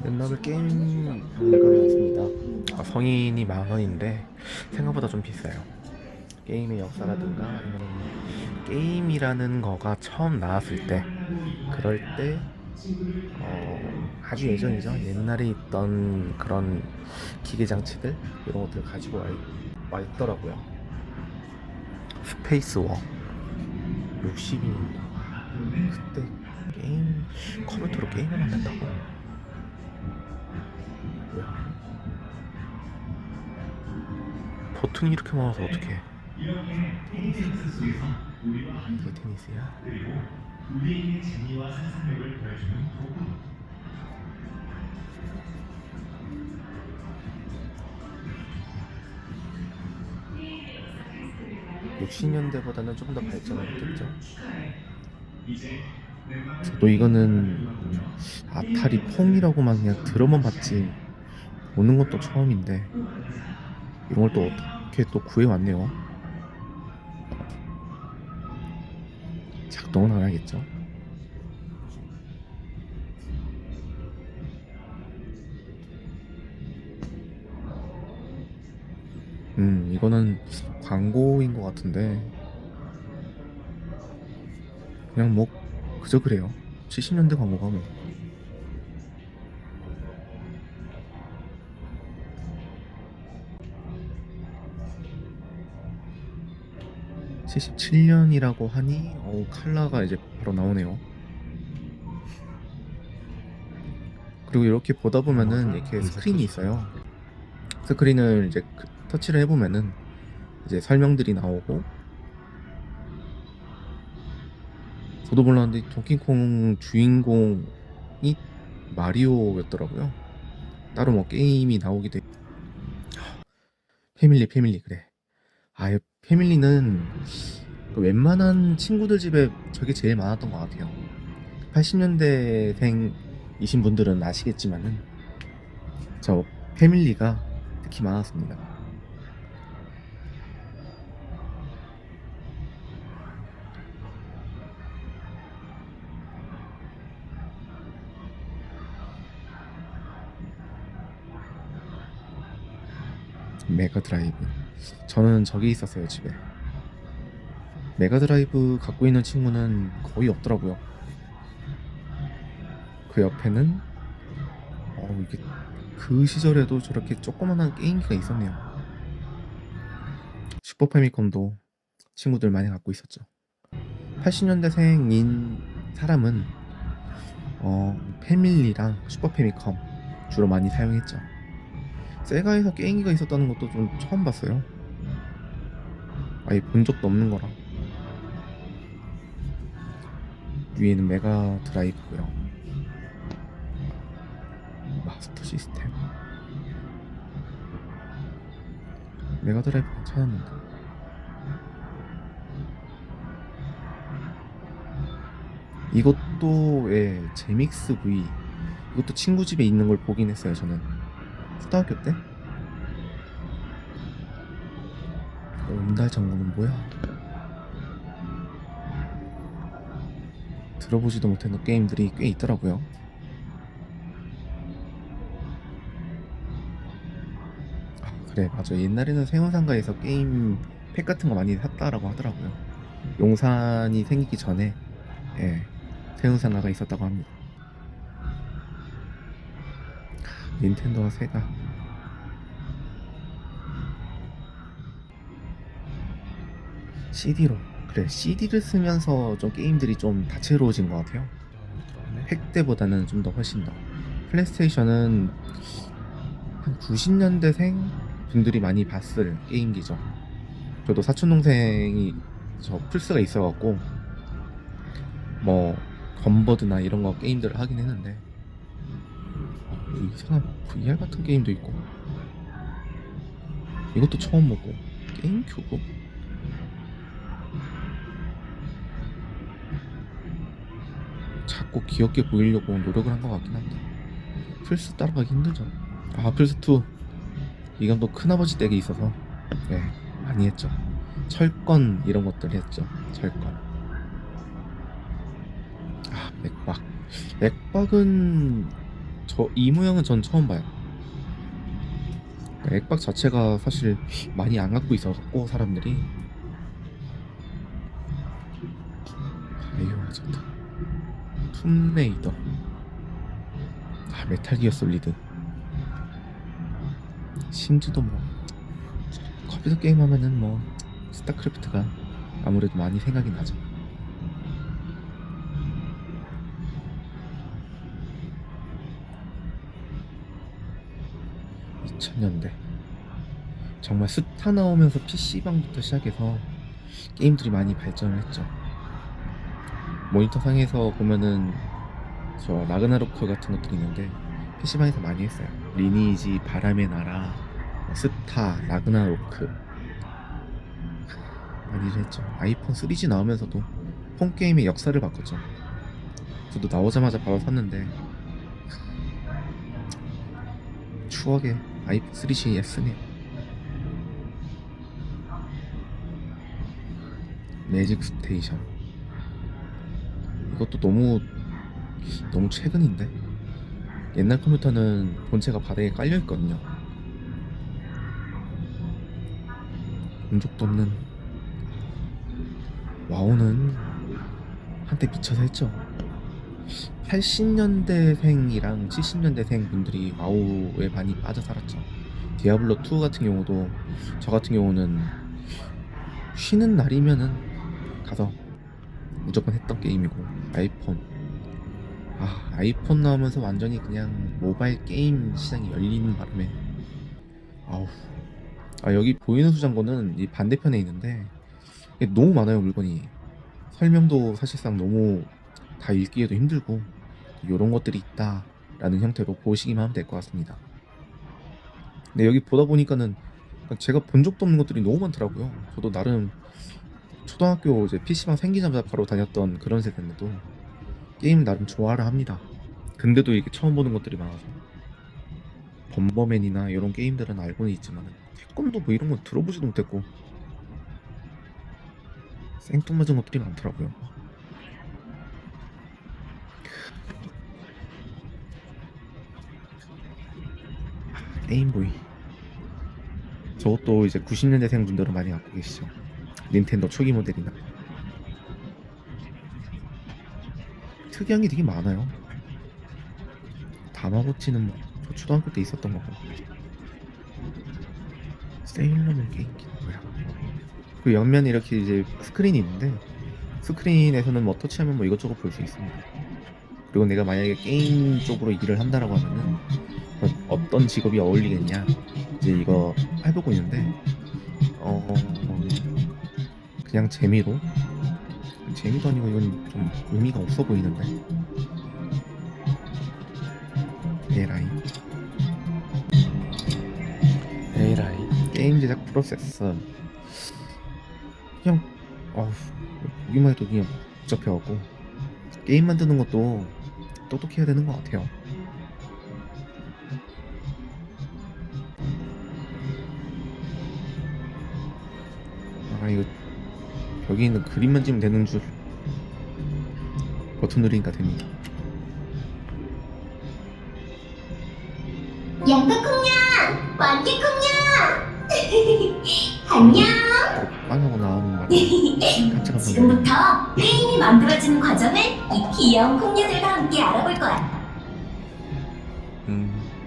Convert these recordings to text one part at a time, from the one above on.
옛날에 게임 방송에 왔습니다. 성인이 10,000원인데 생각보다 좀 비싸요. 게임의 역사라든가 아니면 게임이라는 거가 처음 나왔을 때, 그럴 때 아주 예전이죠. 옛날에 있던 그런 기계 장치들 이런 것들 가지고 와 있더라고요. 스페이스워 62년도, 그때 게임, 컴퓨터로 게임을 만든다고? 뭐야? 버튼이 이렇게 많아서 어떡해. 이게 테니스야? 60년대보다는 좀 더 발전을 했겠죠. 저도 이거는 아타리 퐁이라고만 그냥 들어만 봤지 보는 것도 처음인데, 이런 걸 또 어떻게 또 구해왔네요. 작동은 안 하겠죠. 이거는 광고인 것 같은데, 그냥 뭐 그저 그래요. 70년대 광고가 뭐. 77년이라고 하니 칼라가 이제 바로 나오네요. 그리고 이렇게 보다 보면은 이렇게 스크린이 있어요. 스크린을 이제 터치를 해보면은 이제 설명들이 나오고, 저도 몰랐는데 동키콩 주인공이 마리오였더라고요. 따로 뭐 게임이 나오기도 했... 패밀리 그래. 아, 패밀리는 그 웬만한 친구들 집에 저게 제일 많았던 것 같아요. 80년대생이신 분들은 아시겠지만은 저 패밀리가 특히 많았습니다. 메가드라이브, 저는 저기 있었어요, 집에. 메가드라이브 갖고 있는 친구는 거의 없더라고요. 그 옆에는 이게 그 시절에도 저렇게 조그만한 게임기가 있었네요. 슈퍼 패미컴도 친구들 많이 갖고 있었죠. 80년대생인 사람은 패밀리랑 슈퍼 패미컴 주로 많이 사용했죠. 세가에서 게임기가 있었다는 것도 좀 처음 봤어요. 아예 본 적도 없는 거라. 위에는 메가 드라이브고요. 마스터 시스템. 메가 드라이브 괜찮았는데. 이것도 제믹스 V, 이것도 친구 집에 있는 걸 보긴 했어요. 저는 초등학교 때. 온달 전구는 뭐야? 들어보지도 못했던 게임들이 꽤 있더라고요. 그래, 맞아. 옛날에는 세운상가에서 게임 팩 같은 거 많이 샀다라고 하더라고요. 용산이 생기기 전에, 예, 세운상가가 있었다고 합니다. 닌텐도와 세가. CD로. 그래, CD를 쓰면서 좀 게임들이 좀 다채로워진 것 같아요. 팩 때보다는 좀 더 훨씬 더. 플레이스테이션은 한 90년대생 분들이 많이 봤을 게임기죠. 저도 사촌 동생이 저 플스가 있어갖고 뭐 건버드나 이런 거 게임들을 하긴 했는데, 이상한 VR 같은 게임도 있고, 이것도 처음 보고. 게임큐브? 자꾸 귀엽게 보이려고 노력을 한 것 같긴 한데 플스 따라가기 힘들죠. 플스2, 이 감독 큰아버지 댁에 있어서 네, 많이 했죠. 철권 이런 것들 했죠. 철권. 맥박. 맥박은 저 이 모양은 전 처음 봐요. 액박 자체가 사실 많이 안 갖고 있어갖고 사람들이. 바이오하자드, 툼레이더, 메탈 기어 솔리드, 심즈도 뭐 컴퓨터 게임 하면은 뭐 스타크래프트가 아무래도 많이 생각이 나죠. 2000년대 정말 스타 나오면서 PC방부터 시작해서 게임들이 많이 발전을 했죠. 모니터 상에서 보면은 저 라그나로크 같은 것들이 있는데 PC방에서 많이 했어요. 리니지, 바람의 나라, 스타, 라그나로크 많이 했죠. 아이폰 3G 나오면서도 폰 게임의 역사를 바꿨죠. 저도 나오자마자 바로 샀는데 추억의 아이폰 3GS네요. 매직 스테이션, 이것도 너무 최근인데 옛날 컴퓨터는 본체가 바닥에 깔려 있거든요. 본 적도 없는 와우는 한때 미쳐서 했죠. 80년대생이랑 70년대생 분들이 와우에 많이 빠져 살았죠. 디아블로 2 같은 경우도 저 같은 경우는 쉬는 날이면은 가서 무조건 했던 게임이고, 아이폰 나오면서 완전히 그냥 모바일 게임 시장이 열리는 바람에 아우. 여기 보이는 수장고는 이 반대편에 있는데 이게 너무 많아요. 물건이, 설명도 사실상 너무 다 읽기에도 힘들고 이런 것들이 있다 라는 형태로 보시기만 하면 될 것 같습니다. 근데 여기 보다 보니까는 제가 본 적도 없는 것들이 너무 많더라고요. 저도 나름 초등학교 이제 PC방 생기자마자 바로 다녔던 그런 세대인데도 게임 나름 좋아를 합니다. 근데도 이게 처음 보는 것들이 많아서 범버맨이나 이런 게임들은 알고는 있지만 태권도 뭐 이런 건 들어보지도 못했고 생뚱맞은 것들이 많더라고요. 게임보이, 저것도 이제 90년대생 분들은 많이 갖고 계시죠. 닌텐도 초기 모델이나. 특이한 게 되게 많아요. 다마고치는 뭐 저 초등학교 때 있었던 거고, 세일러문 게임기 뭐야. 그 옆면에 이렇게 이제 스크린이 있는데 스크린에서는 뭐 터치하면 뭐 이것저것 볼 수 있습니다. 그리고 내가 만약에 게임 쪽으로 일을 한다라고 하면은 어떤 직업이 어울리겠냐 이제 이거 해보고 있는데 그냥 재미도 아니고 이건 좀 의미가 없어 보이는데, 에라이 게임 제작 프로세스. 그냥 보기만 해도 그냥 복잡해갖고 게임 만드는 것도 똑똑해야 되는 것 같아요. 이거 벽에 있는 그림만 지면 되는 줄 버튼 누르니까 됩니다. 양파콩냥! 완기콩냥! 안녕! 빵하고 나오는 말 깜짝깜짝 지금부터 게임이 만들어지는 과정을 이 귀여운 콩냥들과 함께 알아볼 거야.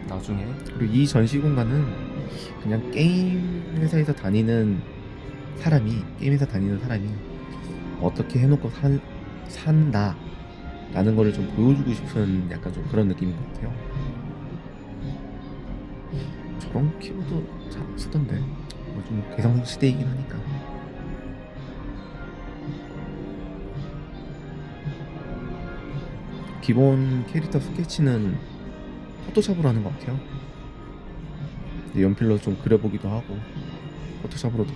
나중에. 그리고 이 전시 공간은 그냥 게임 회사에서 다니는 사람이 어떻게 해놓고 산다 라는 거를 좀 보여주고 싶은 약간 좀 그런 느낌인 것 같아요. 저런 키보드 잘 쓰던데 좀 개성시대이긴 하니까. 기본 캐릭터 스케치는 포토샵으로 하는 것 같아요. 연필로 좀 그려보기도 하고 포토샵으로도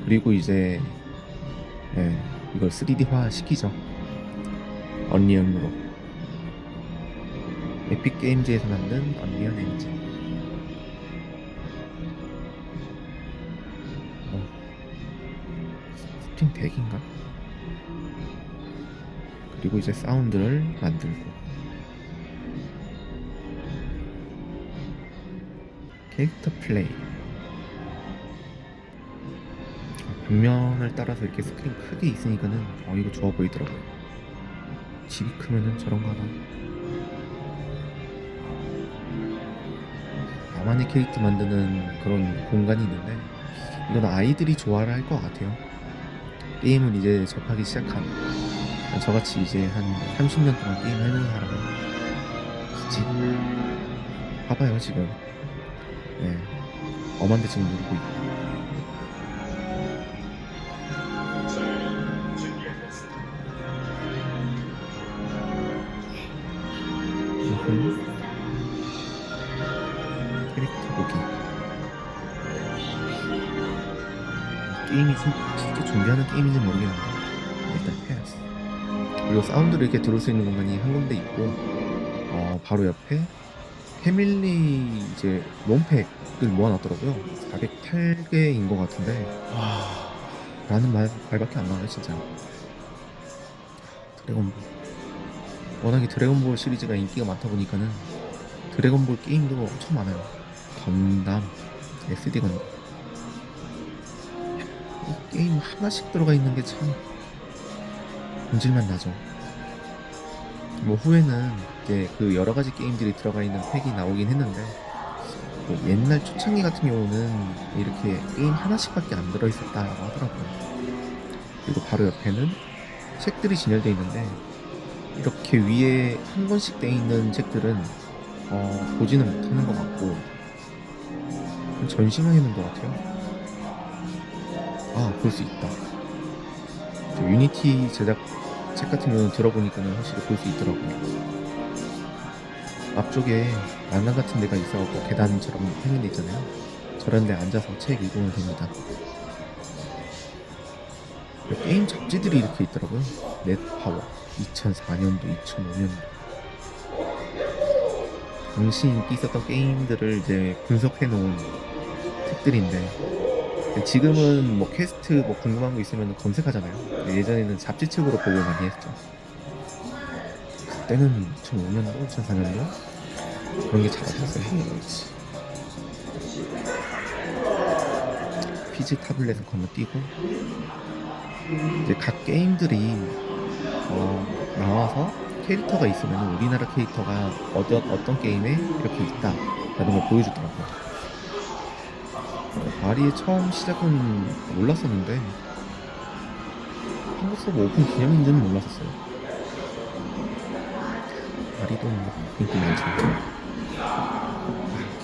그리고 이제 이걸 3D화 시키죠. 언리얼로. 에픽 게임즈에서 만든 언리얼 엔진. 스팀 덱인가? 그리고 이제 사운드를 만들고 캐릭터 플레이. 벽면을 따라서 이렇게 스크린 크게 있으니까는 이거 좋아 보이더라고요. 집이 크면은 저런가 봐. 나만의 캐릭터 만드는 그런 공간이 있는데 이건 아이들이 좋아를 할 것 같아요. 게임을 이제 접하기 시작한 저같이 이제 한 30년 동안 게임 해보는 사람은 굳이 봐봐요 지금. 네, 엄한데 지금 누르고 있고. 캐릭터 보기. 게임이 진짜 준비하는 게임인지 모르겠는데 일단 패스. 그리고 사운드를 이렇게 들을 수 있는 공간이 한 군데 있고 바로 옆에 패밀리 이제 롬팩을 모아놨더라고요. 408개인 것 같은데 라는 말밖에 안 나와요 진짜. 드래곤볼. 워낙에 드래곤볼 시리즈가 인기가 많다 보니까는 드래곤볼 게임도 엄청 많아요. 건담, SD 건담. 이 게임 하나씩 들어가 있는 게 참 본질만 나죠. 뭐 후에는 이제 그 여러 가지 게임들이 들어가 있는 팩이 나오긴 했는데 뭐 옛날 초창기 같은 경우는 이렇게 게임 하나씩밖에 안 들어있었다라고 하더라고요. 그리고 바로 옆에는 책들이 진열되어 있는데 이렇게 위에 한 권씩 돼 있는 책들은 보지는 못하는 것 같고 전시만 있는 것 같아요. 볼 수 있다. 유니티 제작 책 같은 경우는 들어보니까는 확실히 볼 수 있더라고요. 앞쪽에 난간 같은 데가 있어갖고 계단처럼 해놓은 데 있잖아요. 저런 데 앉아서 책 읽으면 됩니다. 게임 잡지들이 이렇게 있더라고요. 넷파워 2004년도, 2005년도 당시 인기 있었던 게임들을 이제 분석해 놓은 책들인데 지금은 뭐 퀘스트 뭐 궁금한 거 있으면 검색하잖아요. 예전에는 잡지책으로 보고 많이 했죠. 그때는 2005년도, 2004년도 그런 게 잘 없었어요. 피지 타블렛을 건너뛰고 이제 각 게임들이 나와서 캐릭터가 있으면 우리나라 캐릭터가 어떤 게임에 이렇게 있다 라는 걸 보여주더라고요. 마리의 처음 시작은 몰랐었는데 한국 서버 오픈 기념인지는 몰랐었어요. 마리도 인기 많죠.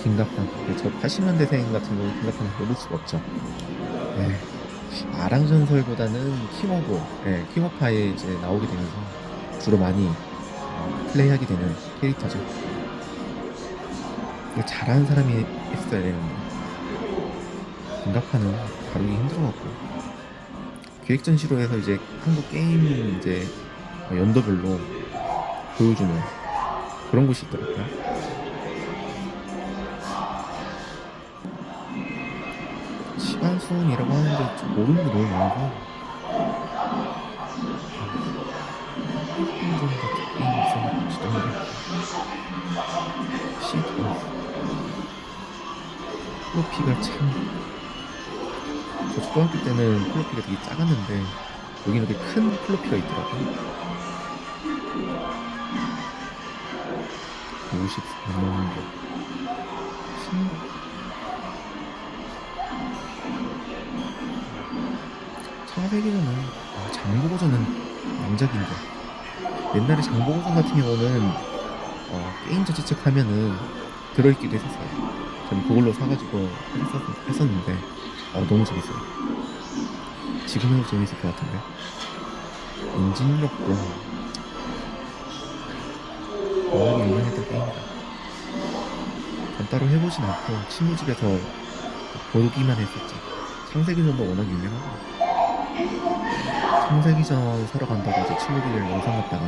긴가판. 저 80년대생 같은 경우는 긴가판을 모를 수가 없죠. 네. 아랑전설보다는 킹오파에 이제 나오게 되면서 주로 많이 플레이하게 되는 캐릭터죠. 잘하는 사람이 했어야 되는데 긴가판은 다루기 힘들어갖고 기획전시로 해서 이제 한국 게임 이제 연도별로 보여주는 그런 곳이 있더라고요. 시간순이라고 하는데 좀 모르는 게 너무 많아서 일본 같은 게임이 있었는지도 모르겠고 시드 플로피가 참 저 초등학교 때는 플로피가 되게 작았는데 여기 이렇게 큰 플로피가 있더라고요. 54년도 창세기전은 장보고전은 명작인데 옛날에 장보고전 같은 경우는 게임 자체책 하면은 들어있기도 했었어요. 저는 그걸로 사가지고 했었는데 너무 재밌어요. 지금 해도 재밌을 것 같은데 인진력도 워낙에 유명했던 게임이다. 전 따로 해보진 않고 친구 집에서 보기만 했었죠. 창세기전도 워낙 유명하고 창세기전 사러 간다고 이제 친구들이랑 영상 갔다가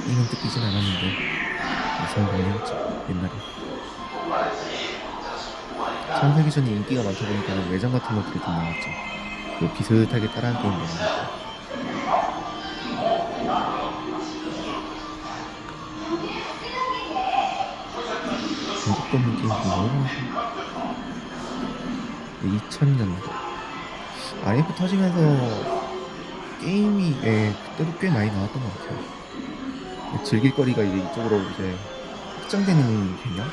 이는 뜯기진 않았는데 성공이었죠 옛날에. 창세기전이 인기가 많다 보니까 외장 같은 것들이 좀 나왔죠. 뭐 비슷하게 따라한 게임도 많았고. 아직도 없는 게임들이 너무 많고 2000년도 RF 터지면서 게임이 그때도 꽤 많이 나왔던 것 같아요. 즐길 거리가 이제 이쪽으로 이제 확장되는 개념?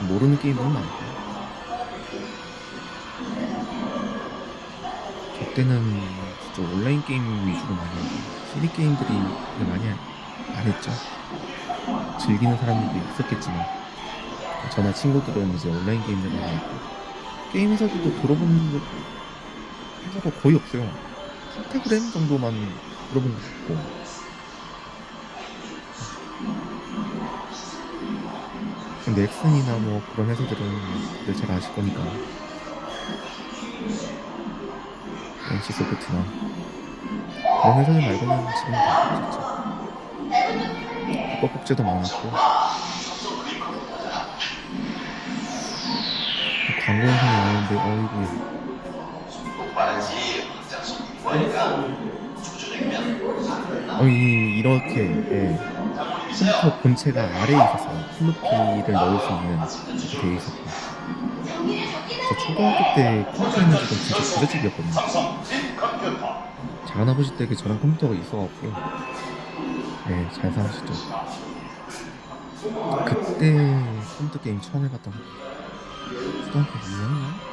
모르는 게임도 많고 저 때는 진짜 온라인 게임 위주로 많이 하고 CD 게임들이 되게 많이 안 했죠. 즐기는 사람들도 있었겠지만 저나 친구들은 이제 온라인 게임들 많이 했고 게임 회사들도 들어본 회사가 거의 없어요. 펜타그램 정도만 들어본 것 같고 넥슨이나 뭐 그런 회사들은 다들 잘 아실 거니까 NC 소프트나 그런 회사들 말고는 지금 다 없었죠. 국가복제도 많았고 광고 영상이 나오는데 어이구 이렇게 컴퓨터 본체가 아래에 있었어요. 플루피를 넣을 수 있는 이렇게 되어 있었고 저 초등학교 때 컴퓨터 있는 집은 진짜 부잣집이었거든요. 작은아버지 댁에 저런 컴퓨터가 있어갖고 잘 사시죠. 그때 컴퓨터 게임 처음 해봤던 거 초등학교 2학년?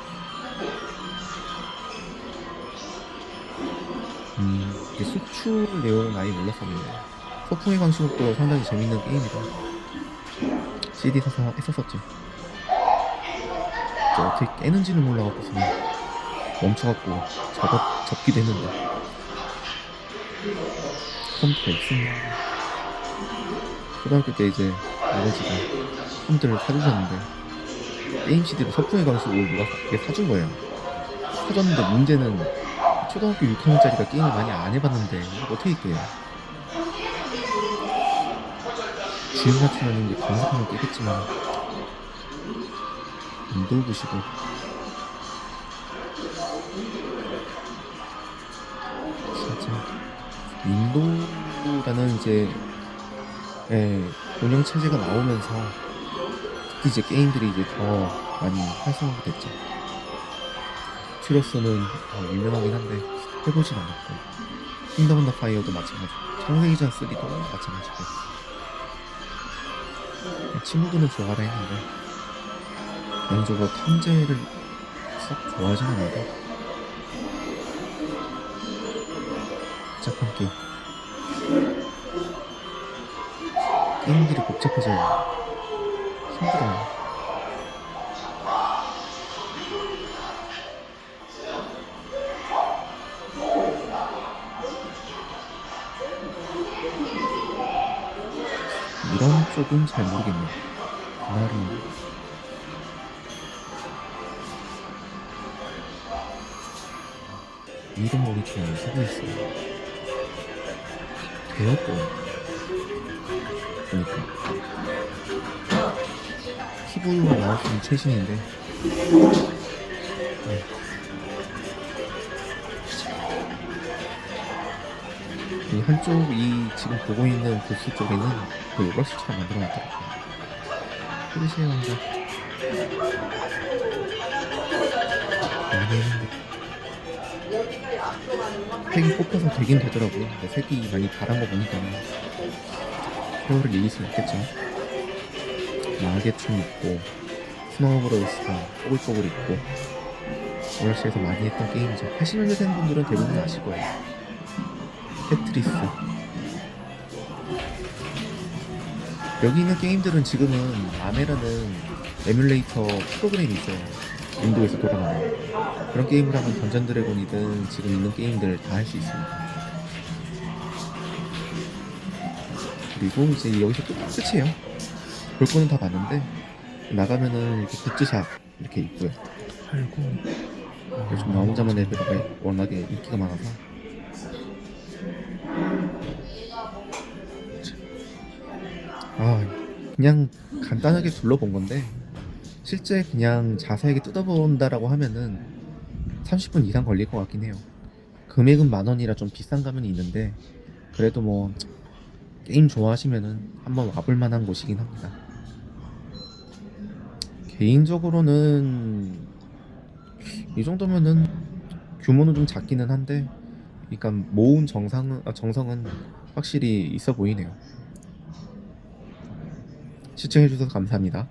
이게 수출 내용은 아예 몰랐었는데 소풍의 광시국도 상당히 재밌는 게임이라 CD 사서 했었었죠. 어떻게 깨는지는 몰라갖고서 멈춰갖고 접기도 했는데 컴퓨터가 있었나. 초등학교 때 이제 아버지가 컴퓨터를 사주셨는데 게임 CD로 소풍의 광시국을 누가 사준 거예요. 사줬는데 문제는 초등학교 6학년짜리가 게임을 많이 안 해봤는데 어떻게 깨요? 지금 같으면 이제 검색하면 깨겠지만 인도 보시고 진짜 인도라는 이제 운영 체제가 나오면서 특히 이제 게임들이 이제 더 많이 활성화가 됐죠. 튜러스는 유명하긴 한데 해보진 않았고 킹덤 오브 파이어도 마찬가지고 창세기전 3도 마찬가지고 친구들은 좋아라 했는데 개인적으로 탐제를 썩 좋아하진 않아도 복잡한 게임들이 복잡해져요. 힘들어요. 이런 쪽은 잘 모르겠네요. 그날은 이름 모니터를 쓰고 있어요. 되었고 보니까 키보드와 마우스는 최신인데 이 한쪽 지금 보고 있는 부스 쪽에는 그 러시처럼 만들어 놨더라고요. 페르시아 왕자 많이 했는데 색이 뽑혀서 되긴 되더라고요. 근데 색이 많이 바란 거 보니까 페어를 이길 수 있겠죠. 마계춤 있고 스노우브로스가 뽀글뽀글 있고 러시에서 많이 했던 게임이죠. 80년대생 분들은 대부분 아실 거예요. 테트리스. 여기 있는 게임들은 지금은 아메라는 에뮬레이터 프로그램이 있어요. 윈도우에서 돌아가는 그런 게임을 하면 던전 드래곤이든 지금 있는 게임들 다 할 수 있습니다. 그리고 이제 여기서 끝이에요. 볼 거는 다 봤는데 나가면은 이렇게 굿즈샵 이렇게 있고요. 팔고 요즘 나 혼자만 레벨가 워낙에 인기가 많아서 그냥 간단하게 둘러본 건데 실제 그냥 자세하게 뜯어본다라고 하면은 30분 이상 걸릴 것 같긴 해요. 금액은 10,000원이라 좀 비싼 감은 있는데 그래도 뭐 게임 좋아하시면은 한번 와볼 만한 곳이긴 합니다. 개인적으로는 이 정도면은 규모는 좀 작기는 한데, 그러니까 모은 정성은 확실히 있어 보이네요. 시청해주셔서 감사합니다.